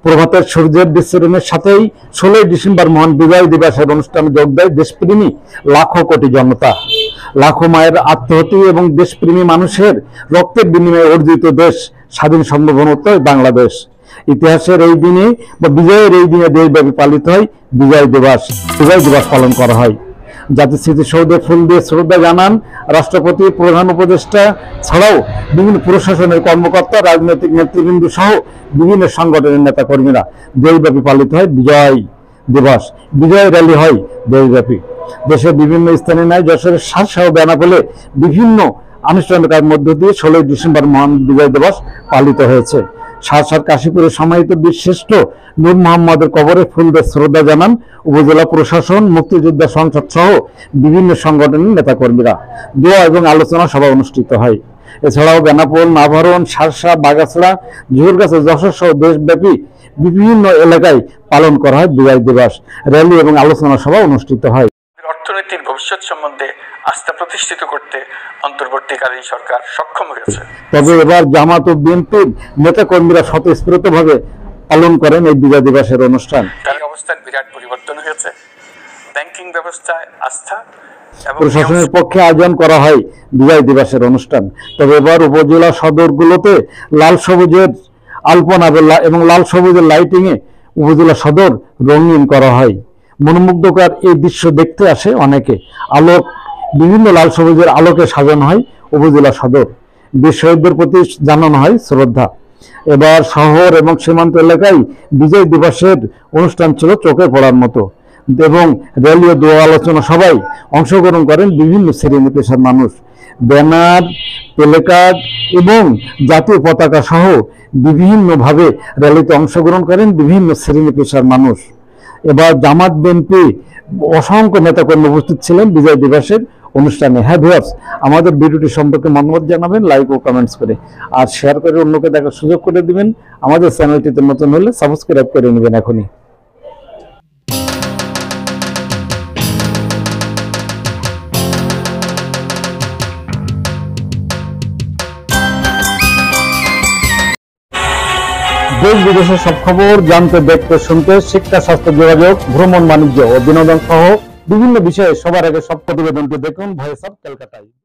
প্রভাতের সূর্যের বিচ্ছুরণের সাথেই 16 ডিসেম্বর মহান বিজয় দিবসের অনুষ্ঠানে যোগ দেয় দেশপ্রেমী লাখো কোটি জনতা। লাখো মায়ের আত্মহতি এবং দেশপ্রেমী মানুষের রক্তের বিনিময়ে অর্জিত দেশ স্বাধীন সার্বভৌমত্ব বাংলাদেশ। ইতিহাসের এই দিনে বা বিজয়ের এই দিনে দেশব্যাপী পালিত হয় বিজয় দিবস পালন করা হয়। জাতীয় স্মৃতিসৌধে ফুল দিয়ে শ্রদ্ধা জানান রাষ্ট্রপতি, প্রধান উপদেষ্টা ছাড়াও বিভিন্ন প্রশাসনের কর্মকর্তা, রাজনৈতিক নেতৃবৃন্দ সহ বিভিন্ন সংগঠনের নেতা কর্মীরা। দেশব্যাপী পালিত হয় বিজয় দিবস, বিজয় র্যালি হয় দেশব্যাপী। দেশের বিভিন্ন স্থানে নাই যশোরের সাতসহ বেনাপোলে বিভিন্ন আনুষ্ঠানিকতার মধ্য দিয়ে 16 ডিসেম্বর মহান বিজয় দিবস পালিত হয়েছে। সারসার কাশীপুরে সমাহিত বীরশ্রেষ্ঠ নূর মোহাম্মদের কবরে ফুল দিয়ে শ্রদ্ধা জানান উপজেলা প্রশাসন, মুক্তিযোদ্ধা সংসদ সহ বিভিন্ন সংগঠনের নেতাকর্মীরা। দোয়া এবং আলোচনা সভা অনুষ্ঠিত হয়। এছাড়াও বেনাপোল, নাভারণ, সারসা, বাগাছড়া, জোহরগাছা, যশোর সহ দেশব্যাপী বিভিন্ন এলাকায় পালন করা হয় বিজয় দিবস। র্যালি এবং আলোচনা সভা অনুষ্ঠিত হয়। অর্থনীতির ভবিষ্যৎ সম্বন্ধে আস্থা প্রতিষ্ঠিত করতে অন্তর্বর্তীকালীন সরকার সক্ষম হয়েছে। তবে এবার জামাত ও বিএনপির নেতাকর্মীরা স্বতঃস্ফূর্তভাবে পালন করেন এই বিজয় দিবসের অনুষ্ঠান। এই অবস্থার বিরাট পরিবর্তন হয়েছে। ব্যাংকিং ব্যবস্থায় আস্থা প্রশাসনের পক্ষে আয়োজন করা হয় বিজয় দিবসের অনুষ্ঠান। তবে এবার উপজেলা সদরগুলোতে লাল সবুজের আলপনা এবং লাল সবুজের লাইটিং এ উপজেলা সদর রঙিন করা হয়। মনোমুগ্ধকর এই দৃশ্য দেখতে আসে অনেকে। আলোক বিভিন্ন লাল সবুজের আলোকে সাজানো হয় উপজেলা সদর। বীর শহীদদের প্রতি জানানো হয় শ্রদ্ধা। এবার শহর এবং সীমান্ত এলাকায় বিজয় দিবসের অনুষ্ঠান ছিল চোখে পড়ার মতো এবং র্যালি ও দোয়া আলোচনা সবাই অংশগ্রহণ করেন বিভিন্ন শ্রেণী পেশার মানুষ। ব্যানার, প্লেকার্ড এবং জাতীয় পতাকা সহ বিভিন্নভাবে র্যালিতে অংশগ্রহণ করেন বিভিন্ন শ্রেণী পেশার মানুষ। এবার জামাত, বিএনপি অসংখ্য নেতাকর্মী উপস্থিত ছিলেন বিজয় দিবসের অনুষ্ঠানে। হ্যাঁ ভিউয়ার্স, আমাদের ভিডিওটি সম্পর্কে মতামত জানাবেন লাইক ও কমেন্টস করে, আর শেয়ার করে অন্যকে দেখার সুযোগ করে দিবেন। আমাদের চ্যানেলটিতে নতুন হলে সাবস্ক্রাইব করে নেবেন এখনই। দেশ বিদেশের সব খবর জানতে, দেখতে, শুনতে, শিক্ষা, স্বাস্থ্য, যোগাযোগ, ভ্রমণ, বাণিজ্য ও বিনোদন সহ বিভিন্ন বিষয়ে সবার আগে সব প্রতিবেদনটি দেখুন ভয়েস অফ কলকাতায়।